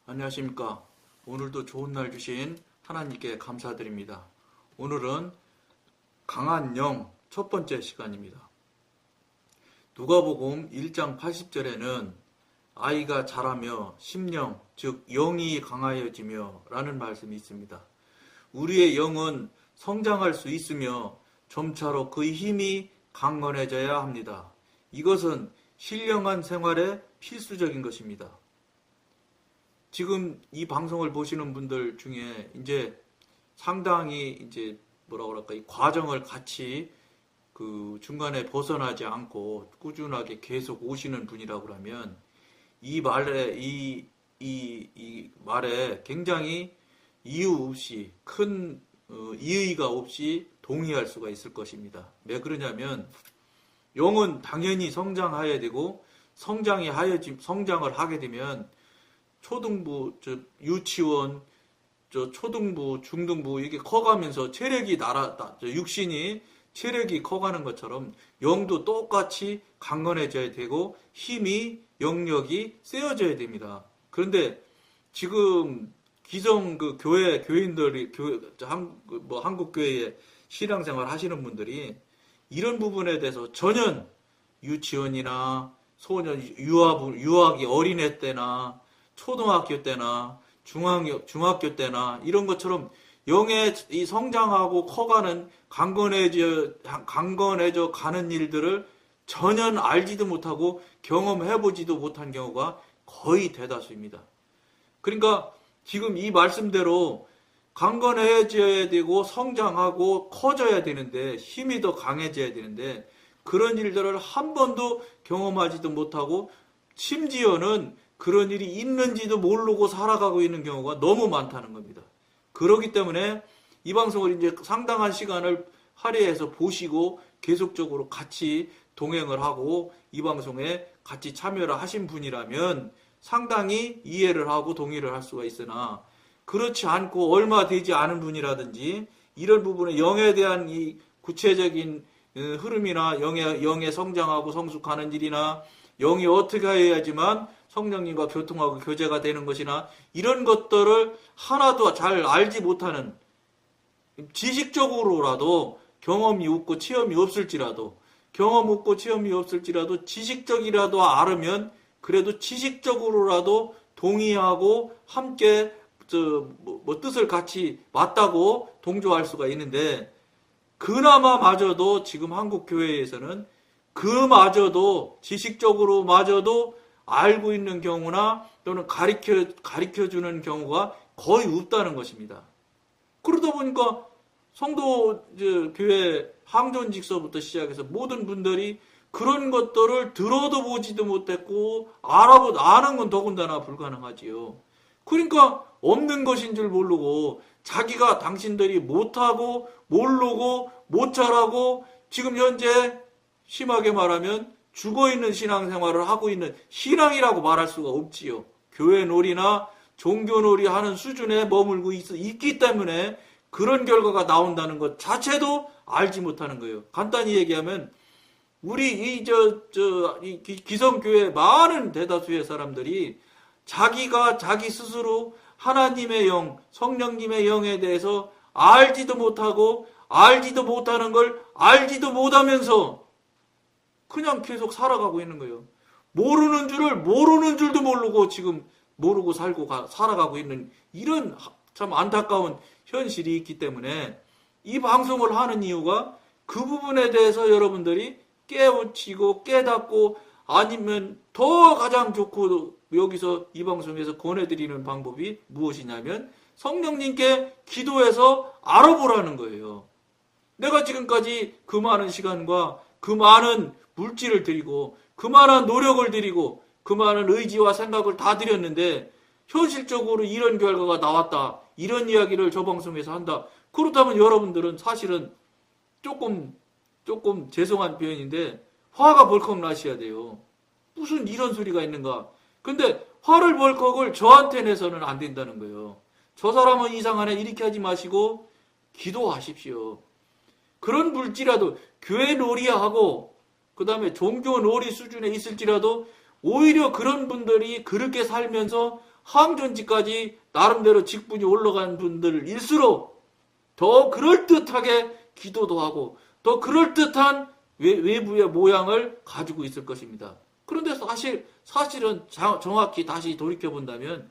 안녕하십니까. 오늘도 좋은 날 주신 하나님께 감사드립니다. 오늘은 강한 영 첫 번째 시간입니다. 누가복음 1장 80절에는 아이가 자라며 심령, 즉 영이 강하여지며 라는 말씀이 있습니다. 우리의 영은 성장할 수 있으며 점차로 그의 힘이 강건해져야 합니다. 이것은 신령한 생활에 필수적인 것입니다. 지금 이 방송을 보시는 분들 중에 이제 상당히 이제 뭐라 그럴까, 이 과정을 같이 그 중간에 벗어나지 않고 꾸준하게 계속 오시는 분이라고 하면 이 말에 굉장히 이유 없이 큰 이의가 없이 동의할 수가 있을 것입니다. 왜 그러냐면 영은 당연히 성장해야 되고 성장을 하게 되면 초등부, 유치원, 초등부, 중등부 이게 커가면서 육신이 체력이 커가는 것처럼 영도 똑같이 강건해져야 되고 힘이, 영력이 세워져야 됩니다. 그런데 지금 기성 교인들이 한국 교회에 신앙생활 하시는 분들이 이런 부분에 대해서 전혀 유치원이나 소년 유아기 어린애 때나 초등학교 때나 중학교 때나 이런 것처럼 영의 이 성장하고 커가는 강건해져 가는 일들을 전혀 알지도 못하고 경험해보지도 못한 경우가 거의 대다수입니다. 그러니까 지금 이 말씀대로 강건해져야 되고 성장하고 커져야 되는데 힘이 더 강해져야 되는데 그런 일들을 한 번도 경험하지도 못하고 심지어는 그런 일이 있는지도 모르고 살아가고 있는 경우가 너무 많다는 겁니다. 그렇기 때문에 이 방송을 이제 상당한 시간을 할애해서 보시고 계속적으로 같이 동행을 하고 이 방송에 같이 참여를 하신 분이라면 상당히 이해를 하고 동의를 할 수가 있으나 그렇지 않고 얼마 되지 않은 분이라든지 이런 부분에 영에 대한 이 구체적인 흐름이나 영의 성장하고 성숙하는 일이나 영이 어떻게 해야지만 성령님과 교통하고 교제가 되는 것이나 이런 것들을 하나도 잘 알지 못하는 지식적으로라도 경험이 없고 체험이 없을지라도 지식적이라도 알으면 그래도 지식적으로라도 동의하고 함께 뜻을 같이 맞다고 동조할 수가 있는데 그나마마저도 지금 한국 교회에서는 그마저도 지식적으로마저도 알고 있는 경우나 또는 가르쳐주는 경우가 거의 없다는 것입니다. 그러다 보니까 성도 교회 항존직서부터 시작해서 모든 분들이 그런 것들을 들어도 보지도 못했고 아는 건 더군다나 불가능하지요. 그러니까 없는 것인 줄 모르고 자기가 당신들이 못하고 모르고 못 잘하고 지금 현재 심하게 말하면 죽어있는 신앙생활을 하고 있는 신앙이라고 말할 수가 없지요. 교회 놀이나 종교 놀이 하는 수준에 머물고 있기 때문에 그런 결과가 나온다는 것 자체도 알지 못하는 거예요. 간단히 얘기하면 우리 이 기성교회 많은 대다수의 사람들이 자기가 자기 스스로 하나님의 영, 성령님의 영에 대해서 알지도 못하고 알지도 못하는 걸 알지도 못하면서 그냥 계속 살아가고 있는 거예요. 모르는 줄도 모르고 지금 모르고 살아가고 있는 이런 참 안타까운 현실이 있기 때문에 이 방송을 하는 이유가 그 부분에 대해서 여러분들이 깨우치고 깨닫고 아니면 더 가장 좋고 여기서 이 방송에서 권해드리는 방법이 무엇이냐면 성령님께 기도해서 알아보라는 거예요. 내가 지금까지 그 많은 시간과 그 많은 물질을 드리고 그 많은 노력을 드리고 그 많은 의지와 생각을 다 드렸는데 현실적으로 이런 결과가 나왔다. 이런 이야기를 저 방송에서 한다. 그렇다면 여러분들은 사실은 조금 죄송한 표현인데 화가 벌컥 나셔야 돼요. 무슨 이런 소리가 있는가. 근데 화를 벌컥을 저한테 내서는 안 된다는 거예요. 저 사람은 이상하네 이렇게 하지 마시고 기도하십시오. 그런 물질이라도 교회 놀이하고 그 다음에 종교 놀이 수준에 있을지라도 오히려 그런 분들이 그렇게 살면서 항존지까지 나름대로 직분이 올라간 분들일수록 더 그럴듯하게 기도도 하고 더 그럴듯한 외부의 모양을 가지고 있을 것입니다. 그런데 사실은 정확히 다시 돌이켜본다면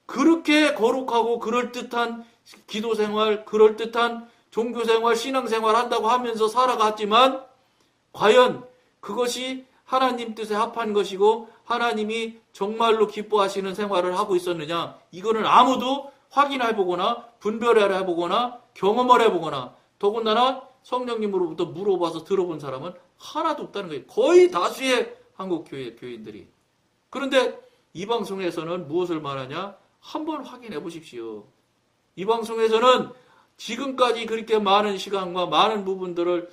그렇게 거룩하고 그럴듯한 기도생활, 그럴듯한 종교생활, 신앙생활 한다고 하면서 살아갔지만 과연 그것이 하나님 뜻에 합한 것이고 하나님이 정말로 기뻐하시는 생활을 하고 있었느냐? 이거는 아무도 확인해보거나 분별해보거나 경험을 해보거나 더군다나 성령님으로부터 물어봐서 들어본 사람은 하나도 없다는 거예요. 거의 다수의 한국교회 교인들이. 그런데 이 방송에서는 무엇을 말하냐? 한번 확인해 보십시오. 이 방송에서는 지금까지 그렇게 많은 시간과 많은 부분들을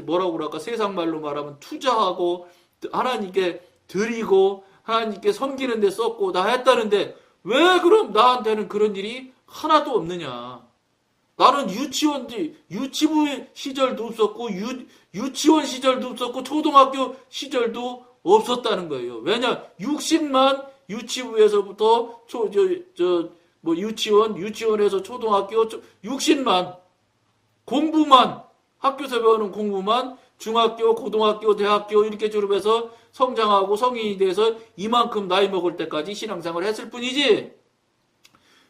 뭐라고 그럴까? 세상 말로 말하면 투자하고 하나님께 드리고 하나님께 섬기는 데 썼고 다 했다는데 왜 그럼 나한테는 그런 일이 하나도 없느냐? 나는 유치부 시절도 없었고 유치원 시절도 없었고 초등학교 시절도 없었다는 거예요. 왜냐? 60만 유치부에서부터 유치원에서 초등학교 60만 공부만 학교에서 배우는 공부만 중학교, 고등학교, 대학교 이렇게 졸업해서 성장하고 성인이 돼서 이만큼 나이 먹을 때까지 신앙생활을 했을 뿐이지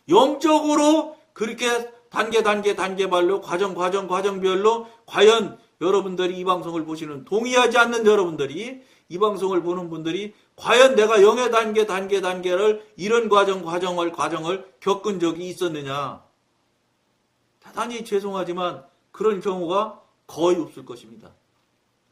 영적으로 그렇게 단계별로 과정별로 과연 여러분들이 이 방송을 보시는 동의하지 않는 여러분들이 이 방송을 보는 분들이 과연 내가 영의 단계를 이런 과정을 겪은 적이 있었느냐? 대단히 죄송하지만 그런 경우가 거의 없을 것입니다.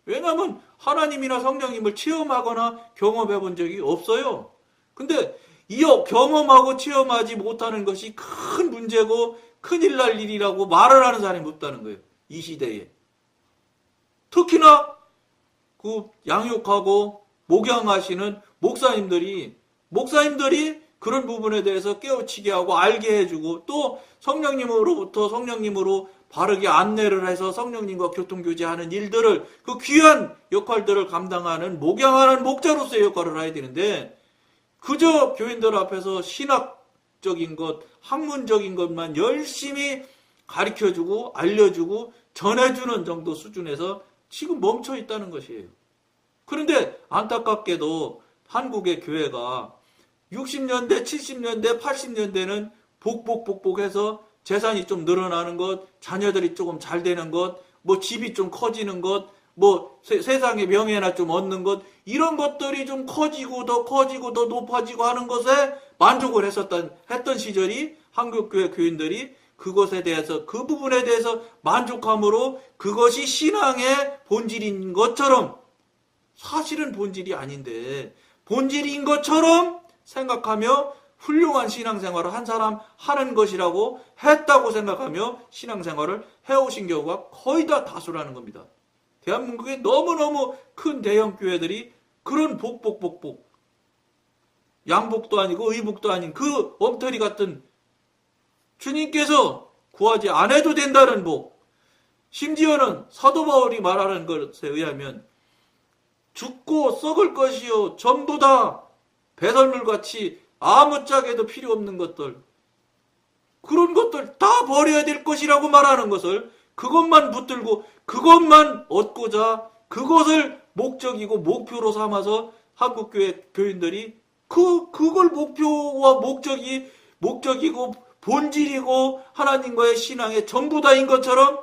왜냐하면 하나님이나 성령님을 체험하거나 경험해 본 적이 없어요. 근데 이 경험하고 체험하지 못하는 것이 큰 문제고 큰일 날 일이라고 말을 하는 사람이 없다는 거예요. 이 시대에. 특히나 그 양육하고 목양하시는 목사님들이 그런 부분에 대해서 깨우치게 하고 알게 해주고 또 성령님으로 바르게 안내를 해서 성령님과 교통교제하는 일들을 그 귀한 역할들을 감당하는 목양하는 목자로서의 역할을 해야 되는데 그저 교인들 앞에서 신학적인 것, 학문적인 것만 열심히 가르쳐주고 알려주고 전해주는 정도 수준에서 지금 멈춰 있다는 것이에요. 그런데 안타깝게도 한국의 교회가 60년대, 70년대, 80년대는 복복해서 재산이 좀 늘어나는 것, 자녀들이 조금 잘 되는 것, 뭐 집이 좀 커지는 것, 뭐 세상의 명예나 좀 얻는 것, 이런 것들이 좀 커지고 더 높아지고 하는 것에 만족을 했던 시절이 한국교회 교인들이 그것에 대해서 그 부분에 대해서 만족함으로 그것이 신앙의 본질인 것처럼 사실은 본질이 아닌데 본질인 것처럼 생각하며 훌륭한 신앙생활을 한 사람 하는 것이라고 했다고 생각하며 신앙생활을 해오신 경우가 거의 다 다수라는 겁니다. 대한민국의 너무너무 큰 대형교회들이 그런 복복 양복도 아니고 의복도 아닌 그 엉터리 같은 주님께서 구하지 않아도 된다는 복, 심지어는 사도 바울이 말하는 것에 의하면 죽고 썩을 것이요 전부 다 배설물같이 아무짝에도 필요 없는 것들, 그런 것들 다 버려야 될 것이라고 말하는 것을 그것만 붙들고 그것만 얻고자 그것을 목적이고 목표로 삼아서 한국교회 교인들이 그걸 목표와 목적이고 본질이고 하나님과의 신앙의 전부 다인 것처럼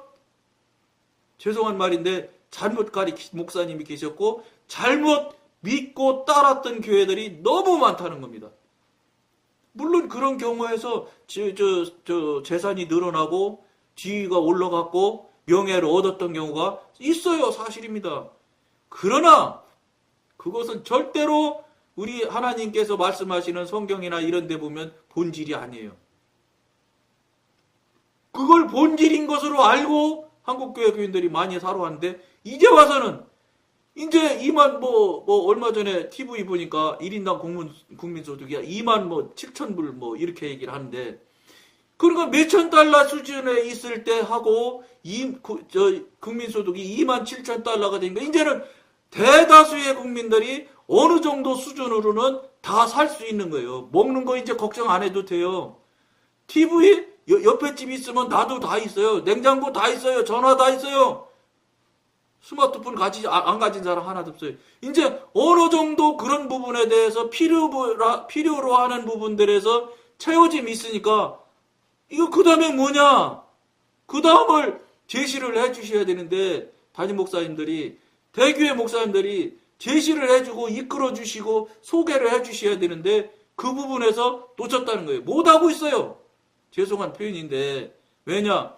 죄송한 말인데 잘못 가리킨 목사님이 계셨고 잘못 믿고 따랐던 교회들이 너무 많다는 겁니다. 물론 그런 경우에서 재산이 늘어나고 지위가 올라갔고 명예를 얻었던 경우가 있어요. 사실입니다. 그러나 그것은 절대로 우리 하나님께서 말씀하시는 성경이나 이런 데 보면 본질이 아니에요. 그걸 본질인 것으로 알고 한국교회 교인들이 많이 살아왔는데 이제 와서는 이제 2만 얼마 전에 TV 보니까 1인당 국민소득이 2만 7천 불 이렇게 얘기를 하는데 그러니까 몇천 달러 수준에 있을 때 하고 국민소득이 2만 7천 달러가 되니까 이제는 대다수의 국민들이 어느 정도 수준으로는 다 살 수 있는 거예요. 먹는 거 이제 걱정 안 해도 돼요. TV 옆에 집 있으면 나도 다 있어요. 냉장고 다 있어요. 전화 다 있어요. 스마트폰 안 가진 사람 하나도 없어요. 이제 어느 정도 그런 부분에 대해서 필요로 하는 부분들에서 채워짐이 있으니까 이거 그 다음에 뭐냐? 그 다음을 제시를 해주셔야 되는데 담임 목사님들이 대교회 목사님들이 제시를 해주고 이끌어주시고 소개를 해주셔야 되는데 그 부분에서 놓쳤다는 거예요. 못하고 있어요. 죄송한 표현인데 왜냐?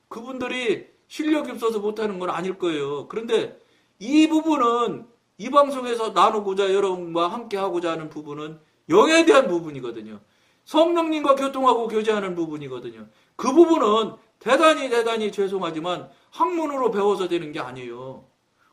그분들이 실력이 없어서 못하는 건 아닐 거예요. 그런데 이 부분은 이 방송에서 나누고자 여러분과 함께 하고자 하는 부분은 영에 대한 부분이거든요. 성령님과 교통하고 교제하는 부분이거든요. 그 부분은 대단히 죄송하지만 학문으로 배워서 되는 게 아니에요.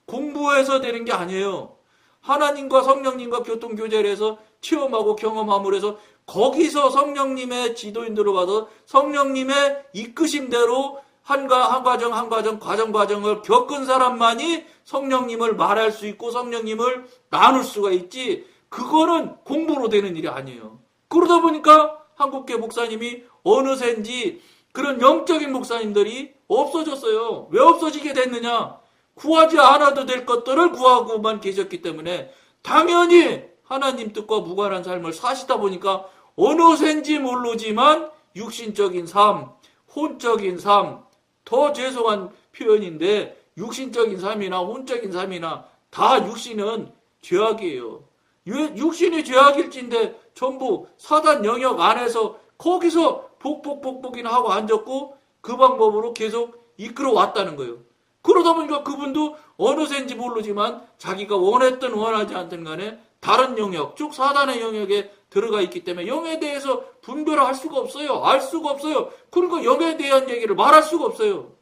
공부해서 되는 게 아니에요. 하나님과 성령님과 교통교제를 해서 체험하고 경험함을 해서 거기서 성령님의 지도인들로 가서 성령님의 이끄심대로 한 과정을 겪은 사람만이 성령님을 말할 수 있고 성령님을 나눌 수가 있지 그거는 공부로 되는 일이 아니에요. 그러다 보니까 한국교 목사님이 어느샌지 그런 영적인 목사님들이 없어졌어요. 왜 없어지게 됐느냐? 구하지 않아도 될 것들을 구하고만 계셨기 때문에 당연히 하나님 뜻과 무관한 삶을 사시다 보니까 어느샌지 모르지만 육신적인 삶, 혼적인 삶, 더 죄송한 표현인데 육신적인 삶이나 혼적인 삶이나 다 육신은 죄악이에요. 육신이 죄악일진데 전부 사단 영역 안에서 거기서 복복이나 하고 앉았고 그 방법으로 계속 이끌어 왔다는 거예요. 그러다 보니까 그분도 어느샌지 모르지만 자기가 원했든 원하지 않든 간에 다른 영역, 쭉 사단의 영역에 들어가 있기 때문에 영에 대해서 분별을 할 수가 없어요. 알 수가 없어요. 그러니까 영에 대한 얘기를 말할 수가 없어요.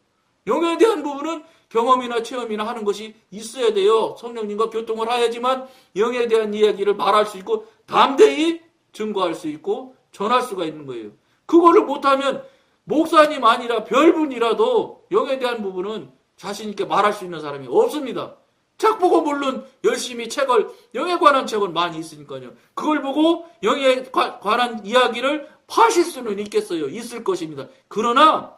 영에 대한 부분은 경험이나 체험이나 하는 것이 있어야 돼요. 성령님과 교통을 해야지만 영에 대한 이야기를 말할 수 있고 담대히 증거할 수 있고 전할 수가 있는 거예요. 그거를 못하면 목사님 아니라 별분이라도 영에 대한 부분은 자신 있게 말할 수 있는 사람이 없습니다. 책 보고 물론 열심히 영에 관한 책은 많이 있으니까요. 그걸 보고 영에 관한 이야기를 파실 수는 있겠어요. 있을 것입니다. 그러나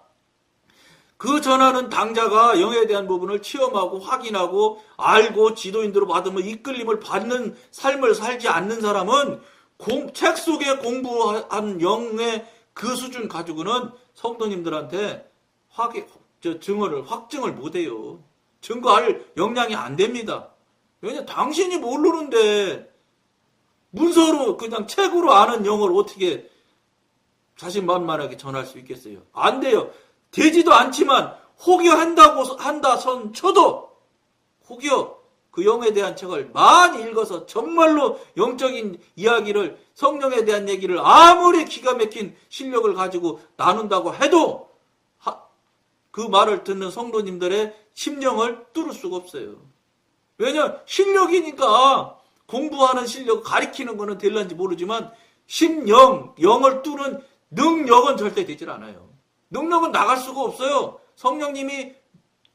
그 전하는 당자가 영에 대한 부분을 체험하고 확인하고 알고 지도인들로 받으면 이끌림을 받는 삶을 살지 않는 사람은 책 속에 공부한 영의 그 수준 가지고는 성도님들한테 확증을 못해요. 증거할 역량이 안 됩니다. 왜냐 당신이 모르는데 문서로 그냥 책으로 아는 영어를 어떻게 자신만만하게 전할 수 있겠어요? 안 돼요. 되지도 않지만 한다 선 쳐도 혹여 그 영에 대한 책을 많이 읽어서 정말로 영적인 이야기를 성령에 대한 얘기를 아무리 기가 막힌 실력을 가지고 나눈다고 해도 그 말을 듣는 성도님들의 심령을 뚫을 수가 없어요. 왜냐 실력이니까 공부하는 실력 가리키는 거는 될런지 모르지만 영을 뚫는 능력은 절대 되질 않아요. 능력은 나갈 수가 없어요. 성령님이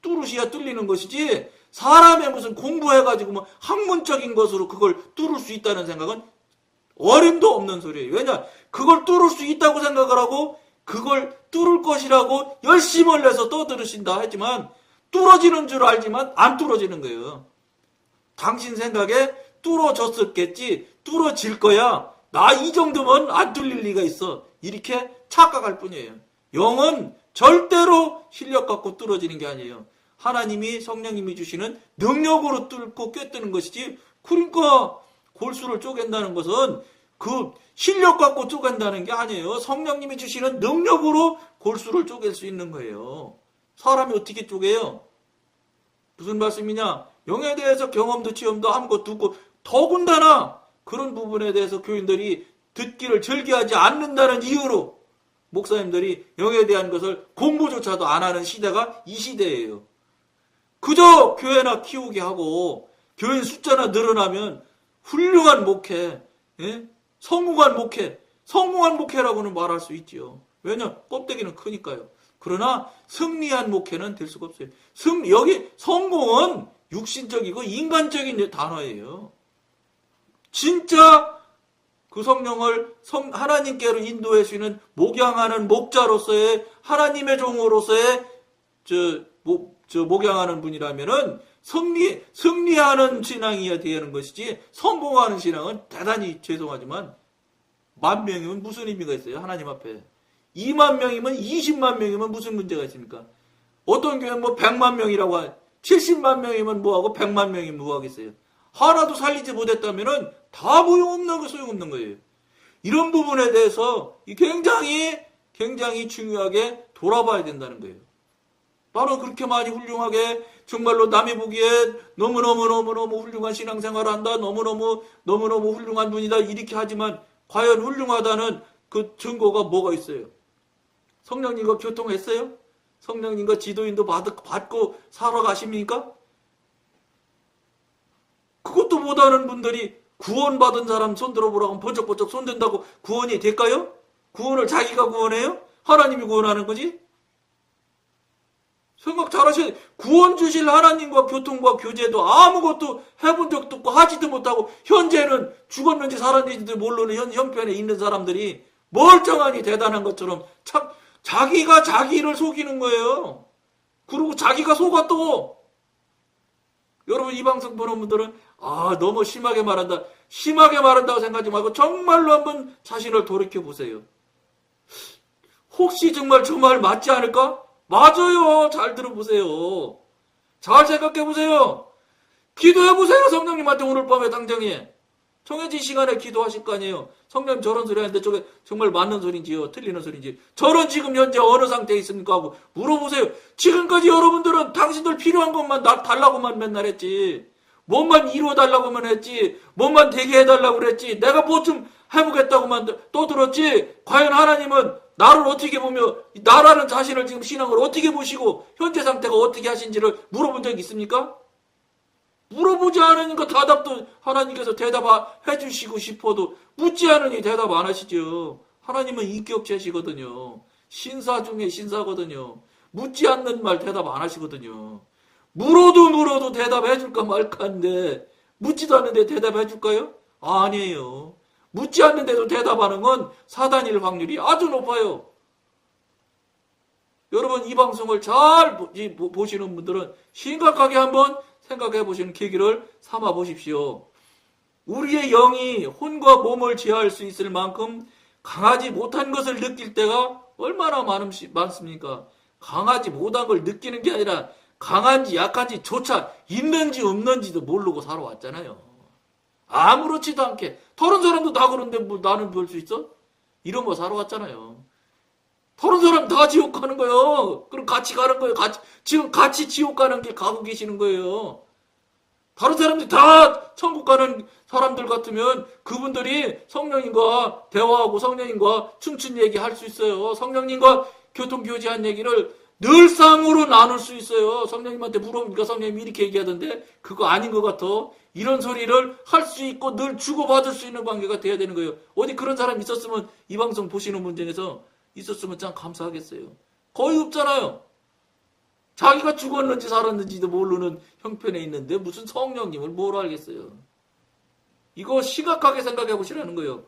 뚫으셔야 뚫리는 것이지 사람의 무슨 공부해가지고 뭐 학문적인 것으로 그걸 뚫을 수 있다는 생각은 어림도 없는 소리예요. 왜냐 그걸 뚫을 수 있다고 생각을 하고 그걸 뚫을 것이라고 열심을 내서 떠들으신다 하지만 뚫어지는 줄 알지만 안 뚫어지는 거예요. 당신 생각에 뚫어졌었겠지 뚫어질 거야. 나 이 정도면 안 뚫릴 리가 있어. 이렇게 착각할 뿐이에요. 영은 절대로 실력 갖고 뚫어지는 게 아니에요. 하나님이 성령님이 주시는 능력으로 뚫고 꿰뜨는 것이지 그러니까 골수를 쪼갠다는 것은 그 실력 갖고 쪼갠다는 게 아니에요. 성령님이 주시는 능력으로 골수를 쪼갤 수 있는 거예요. 사람이 어떻게 쪼개요? 무슨 말씀이냐? 영에 대해서 경험도 체험도 한 것도 없고 더군다나 그런 부분에 대해서 교인들이 듣기를 즐겨하지 않는다는 이유로 목사님들이 영에 대한 것을 공부조차도 안 하는 시대가 이 시대예요. 그저 교회나 키우게 하고 교인 숫자나 늘어나면 훌륭한 목회, 성공한 목회라고는 말할 수 있지요. 왜냐? 껍데기는 크니까요. 그러나 승리한 목회는 될 수가 없어요. 여기 성공은 육신적이고 인간적인 단어예요. 진짜 그 성령을 하나님께로 인도할 수 있는 목양하는 목자로서의 하나님의 종으로서의 목양하는 분이라면은 승리하는 신앙이어야 되는 것이지 성공하는 신앙은 대단히 죄송하지만 10,000명이면 무슨 의미가 있어요? 하나님 앞에. 20,000명이면 200,000명이면 무슨 문제가 있습니까? 어떤 교회는 뭐 1,000,000명이라고 700,000명이면 뭐하고 1,000,000명이면 뭐하겠어요? 하나도 살리지 못했다면은 다 소용없는 거예요. 이런 부분에 대해서 굉장히 중요하게 돌아봐야 된다는 거예요. 나는 그렇게 많이 훌륭하게 정말로 남이 보기에 너무너무 훌륭한 신앙생활을 한다. 너무너무 훌륭한 분이다. 이렇게 하지만 과연 훌륭하다는 그 증거가 뭐가 있어요? 성령님과 교통했어요? 성령님과 지도인도 받고 살아가십니까? 그것도 못하는 분들이 구원받은 사람 손 들어보라고 하면 번쩍번쩍 손 든다고 구원이 될까요? 구원을 자기가 구원해요? 하나님이 구원하는 거지? 생각 잘하셔야 돼요. 구원 주실 하나님과 교통과 교제도 아무것도 해본 적도 없고 하지도 못하고 현재는 죽었는지 살았는지도 모르는 형편에 있는 사람들이 멀쩡하니 대단한 것처럼 자기가 자기를 속이는 거예요. 그리고 자기가 속아 또. 여러분 이 방송 보는 분들은 너무 심하게 말한다고 생각하지 말고 정말로 한번 자신을 돌이켜 보세요. 혹시 정말 저 말 맞지 않을까? 맞아요. 잘 들어보세요. 잘 생각해보세요. 기도해보세요. 성령님한테 오늘 밤에 당장에. 정해진 시간에 기도하실 거 아니에요. 성령님 저런 소리 하는데 저게 정말 맞는 소리인지요? 틀리는 소리인지. 저는 지금 현재 어느 상태에 있습니까? 하고 물어보세요. 지금까지 여러분들은 당신들 필요한 것만 달라고만 맨날 했지. 뭐만 이루어달라고만 했지. 뭐만 되게 해달라고 그랬지. 내가 뭐 좀 해보겠다고만 또 들었지. 과연 하나님은 나를 어떻게 보며 나라는 자신을 지금 신앙을 어떻게 보시고 현재 상태가 어떻게 하신지를 물어본 적이 있습니까? 물어보지 않으니까 답도 하나님께서 대답해 주시고 싶어도 묻지 않으니 대답 안 하시죠. 하나님은 인격체시거든요. 신사 중에 신사거든요. 묻지 않는 말 대답 안 하시거든요. 물어도 대답해 줄까 말까 하는데 묻지도 않는데 대답해 줄까요? 아니에요. 묻지 않는데도 대답하는 건 사단일 확률이 아주 높아요. 여러분 이 방송을 잘 보시는 분들은 심각하게 한번 생각해 보시는 계기를 삼아 보십시오. 우리의 영이 혼과 몸을 제어할 수 있을 만큼 강하지 못한 것을 느낄 때가 얼마나 많습니까? 강하지 못한 걸 느끼는 게 아니라 강한지 약한지 조차 있는지 없는지도 모르고 살아왔잖아요. 아무렇지도 않게. 다른 사람도 다 그런데 뭐 나는 볼 수 있어? 이런 거 살아왔잖아요. 다른 사람 다 지옥 가는 거예요. 그럼 같이 가는 거예요. 지금 같이 지옥 가는 길 가고 계시는 거예요. 다른 사람들이 다 천국 가는 사람들 같으면 그분들이 성령님과 대화하고 성령님과 춤춘 얘기 할 수 있어요. 성령님과 교통교제한 얘기를 늘상으로 나눌 수 있어요. 성령님한테 물어보니까 성령님이 이렇게 얘기하던데 그거 아닌 것 같아. 이런 소리를 할 수 있고 늘 주고받을 수 있는 관계가 돼야 되는 거예요. 어디 그런 사람 있었으면 이 방송 보시는 분 중에서 있었으면 참 감사하겠어요. 거의 없잖아요. 자기가 죽었는지 살았는지도 모르는 형편에 있는데 무슨 성령님을 뭘 알겠어요. 이거 심각하게 생각해 보시라는 거예요.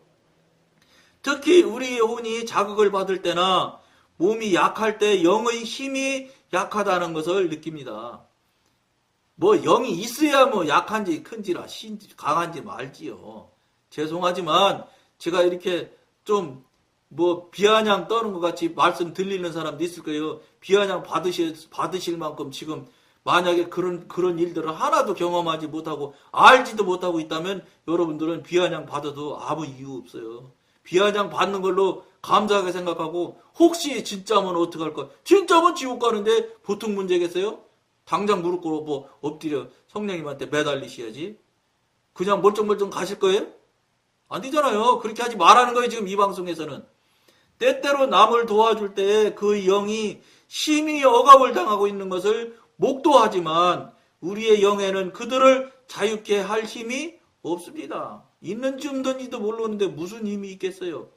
특히 우리의 혼이 자극을 받을 때나 몸이 약할 때 영의 힘이 약하다는 것을 느낍니다. 뭐 영이 있어야 뭐 약한지 큰지라 강한지 말지요. 죄송하지만 제가 이렇게 좀 뭐 비아냥 떠는 것 같이 말씀 들리는 사람도 있을 거예요. 비아냥 받으실 만큼 지금 만약에 그런 일들을 하나도 경험하지 못하고 알지도 못하고 있다면 여러분들은 비아냥 받아도 아무 이유 없어요. 비아냥 받는 걸로 감사하게 생각하고 혹시 진짜면 어떡할까? 진짜면 지옥 가는데 보통 문제겠어요? 당장 무릎 꿇어 뭐 엎드려 성령님한테 매달리셔야지. 그냥 멀쩡멀쩡 가실 거예요? 안 되잖아요. 그렇게 하지 말라는 거예요. 지금 이 방송에서는. 때때로 남을 도와줄 때 그 영이 심히 억압을 당하고 있는 것을 목도하지만 우리의 영에는 그들을 자유케 할 힘이 없습니다. 있는지 없는지도 모르는데 무슨 힘이 있겠어요.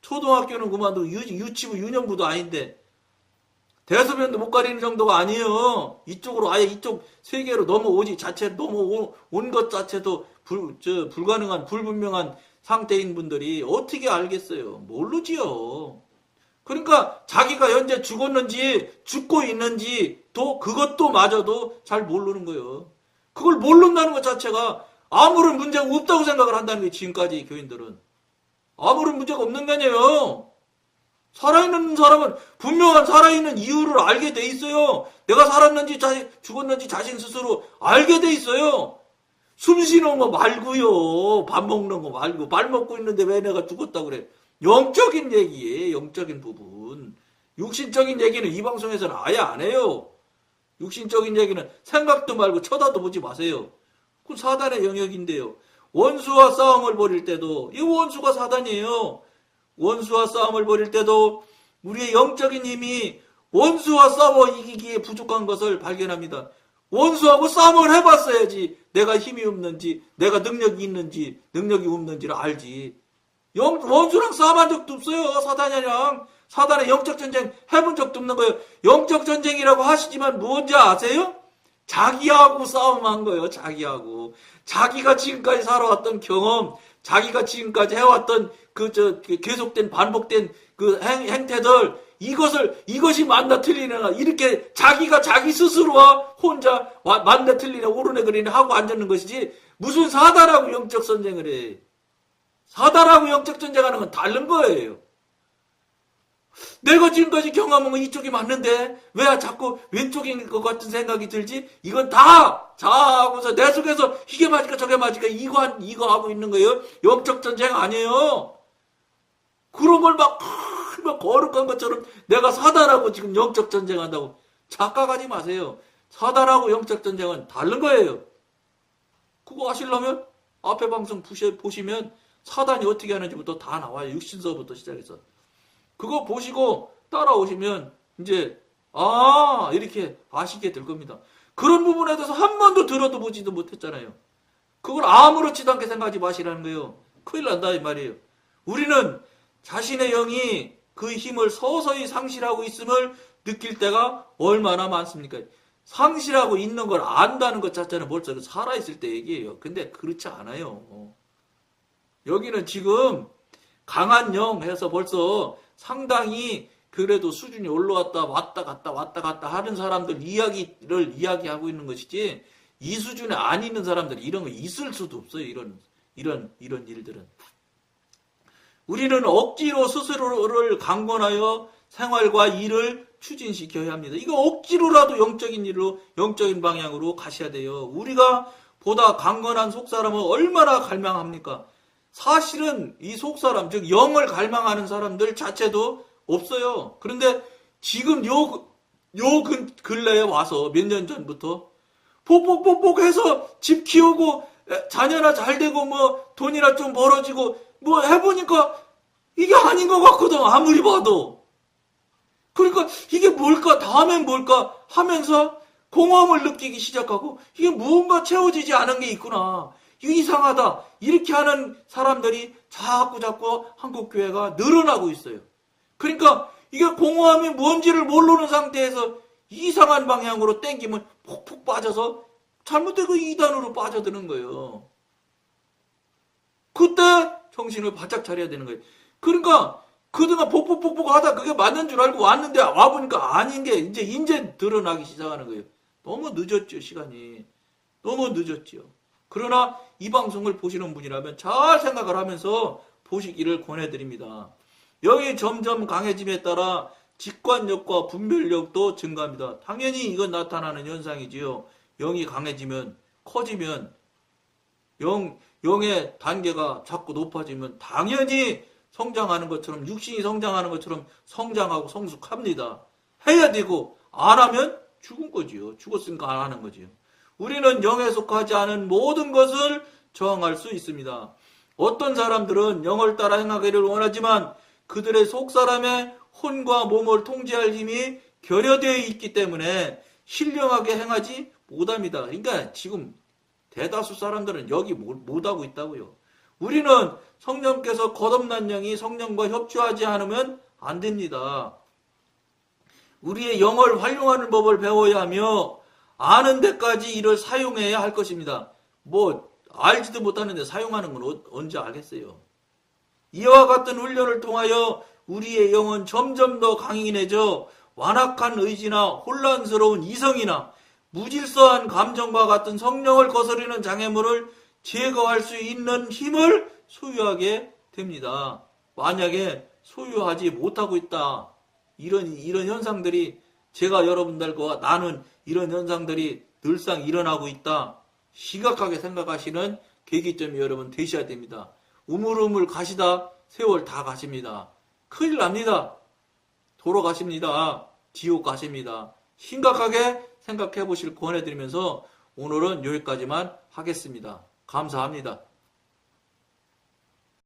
초등학교는 그만두고 유치부 유년부도 아닌데 대소변도 못 가리는 정도가 아니에요. 이쪽으로 아예 이쪽 세계로 넘어온 것 자체도 불가능한, 불분명한 상태인 분들이 어떻게 알겠어요? 모르지요. 그러니까 자기가 현재 죽었는지 죽고 있는지 또 그것도 마저도 잘 모르는 거예요. 그걸 모른다는 것 자체가 아무런 문제가 없다고 생각을 한다는 거예요. 지금까지 교인들은. 아무런 문제가 없는 거 아니에요. 살아있는 사람은 분명한 살아있는 이유를 알게 돼 있어요. 내가 살았는지 죽었는지 자신 스스로 알게 돼 있어요. 숨 쉬는 거 말고요. 밥 먹는 거 말고. 밥 먹고 있는데 왜 내가 죽었다 그래. 영적인 얘기예요. 영적인 부분. 육신적인 얘기는 이 방송에서는 아예 안 해요. 육신적인 얘기는 생각도 말고 쳐다도 보지 마세요. 그 사단의 영역인데요. 원수와 싸움을 벌일 때도 이 원수가 사단이에요. 원수와 싸움을 벌일 때도 우리의 영적인 힘이 원수와 싸워 이기기에 부족한 것을 발견합니다. 원수하고 싸움을 해봤어야지 내가 힘이 없는지 내가 능력이 있는지 능력이 없는지를 알지. 원수랑 싸움한 적도 없어요. 사단이랑. 사단의 영적 전쟁 해본 적도 없는 거예요. 영적 전쟁이라고 하시지만 뭔지 아세요? 자기하고 싸움한 거예요. 자기하고. 자기가 지금까지 살아왔던 경험, 자기가 지금까지 해왔던 계속된 반복된 그 행태들, 이것이 맞나 틀리나 이렇게 자기가 자기 스스로와 혼자 맞나 틀리나 오르네 그리네 하고 앉는 것이지 무슨 사단하고 영적 전쟁을 해. 사단하고 영적 전쟁하는 건 다른 거예요. 내가 지금까지 경험한 건 이쪽이 맞는데 왜 자꾸 왼쪽인 것 같은 생각이 들지? 이건 다 자하고서 내 속에서 이게 맞을까 저게 맞을까 이거 하고 있는 거예요. 영적 전쟁 아니에요. 그런 걸 막 거룩한 것처럼 내가 사단하고 지금 영적 전쟁한다고 착각하지 마세요. 사단하고 영적 전쟁은 다른 거예요. 그거 아시려면 앞에 방송 보시면 사단이 어떻게 하는지부터 다 나와요. 육신서부터 시작해서. 그거 보시고 따라오시면 이제 이렇게 아시게 될 겁니다. 그런 부분에 대해서 한 번도 들어도 보지도 못했잖아요. 그걸 아무렇지도 않게 생각하지 마시라는 거예요. 큰일 난다 이 말이에요. 우리는 자신의 영이 그 힘을 서서히 상실하고 있음을 느낄 때가 얼마나 많습니까? 상실하고 있는 걸 안다는 것 자체는 벌써 살아있을 때 얘기예요. 근데 그렇지 않아요. 여기는 지금 강한 영 해서 벌써 상당히 그래도 수준이 올라왔다 왔다 갔다 하는 사람들 이야기를 이야기하고 있는 것이지 이 수준에 안 있는 사람들이 이런 거 있을 수도 없어요. 이런 일들은. 우리는 억지로 스스로를 강권하여 생활과 일을 추진시켜야 합니다. 이거 억지로라도 영적인 일로 영적인 방향으로 가셔야 돼요. 우리가 보다 강건한 속사람은 얼마나 갈망합니까? 사실은 이 속사람, 즉 영을 갈망하는 사람들 자체도 없어요. 그런데 지금 요 근래에 와서 몇 년 전부터 뽁뽁뽁뽁해서 집 키우고 자녀나 잘 되고 뭐 돈이나 좀 벌어지고 뭐 해보니까 이게 아닌 것 같거든. 아무리 봐도. 그러니까 이게 뭘까 다음엔 뭘까 하면서 공허함을 느끼기 시작하고 이게 무언가 채워지지 않은 게 있구나. 이게 이상하다. 이렇게 하는 사람들이 자꾸 한국교회가 늘어나고 있어요. 그러니까 이게 공허함이 뭔지를 모르는 상태에서 이상한 방향으로 땡기면 폭폭 빠져서 잘못된 그 이단으로 빠져드는 거예요. 그때 정신을 바짝 차려야 되는 거예요. 그러니까 그동안 폭폭폭폭 하다 그게 맞는 줄 알고 왔는데 와보니까 아닌 게 이제 드러나기 시작하는 거예요. 너무 늦었죠, 시간이. 너무 늦었죠. 그러나 이 방송을 보시는 분이라면 잘 생각을 하면서 보시기를 권해드립니다. 영이 점점 강해짐에 따라 직관력과 분별력도 증가합니다. 당연히 이건 나타나는 현상이지요. 영이 강해지면, 커지면, 영의 단계가 자꾸 높아지면 당연히 성장하는 것처럼, 육신이 성장하는 것처럼 성장하고 성숙합니다. 해야 되고, 안 하면 죽은 거지요. 죽었으니까 안 하는 거지요. 우리는 영에 속하지 않은 모든 것을 저항할 수 있습니다. 어떤 사람들은 영을 따라 행하기를 원하지만 그들의 속사람의 혼과 몸을 통제할 힘이 결여되어 있기 때문에 신령하게 행하지 못합니다. 그러니까 지금 대다수 사람들은 여기 못하고 있다고요. 우리는 성령께서 거듭난 영이 성령과 협조하지 않으면 안 됩니다. 우리의 영을 활용하는 법을 배워야 하며 아는 데까지 이를 사용해야 할 것입니다. 알지도 못하는데 사용하는 건 언제 알겠어요. 이와 같은 훈련을 통하여 우리의 영은 점점 더 강인해져 완악한 의지나 혼란스러운 이성이나 무질서한 감정과 같은 성령을 거스르는 장애물을 제거할 수 있는 힘을 소유하게 됩니다. 만약에 소유하지 못하고 있다. 이런 현상들이 제가 여러분들과 나는 이런 현상들이 늘상 일어나고 있다. 심각하게 생각하시는 계기점이 여러분 되셔야 됩니다. 우물우물 가시다 세월 다 가십니다. 큰일 납니다. 돌아가십니다. 지옥 가십니다. 심각하게 생각해 보실 권해드리면서 오늘은 여기까지만 하겠습니다. 감사합니다.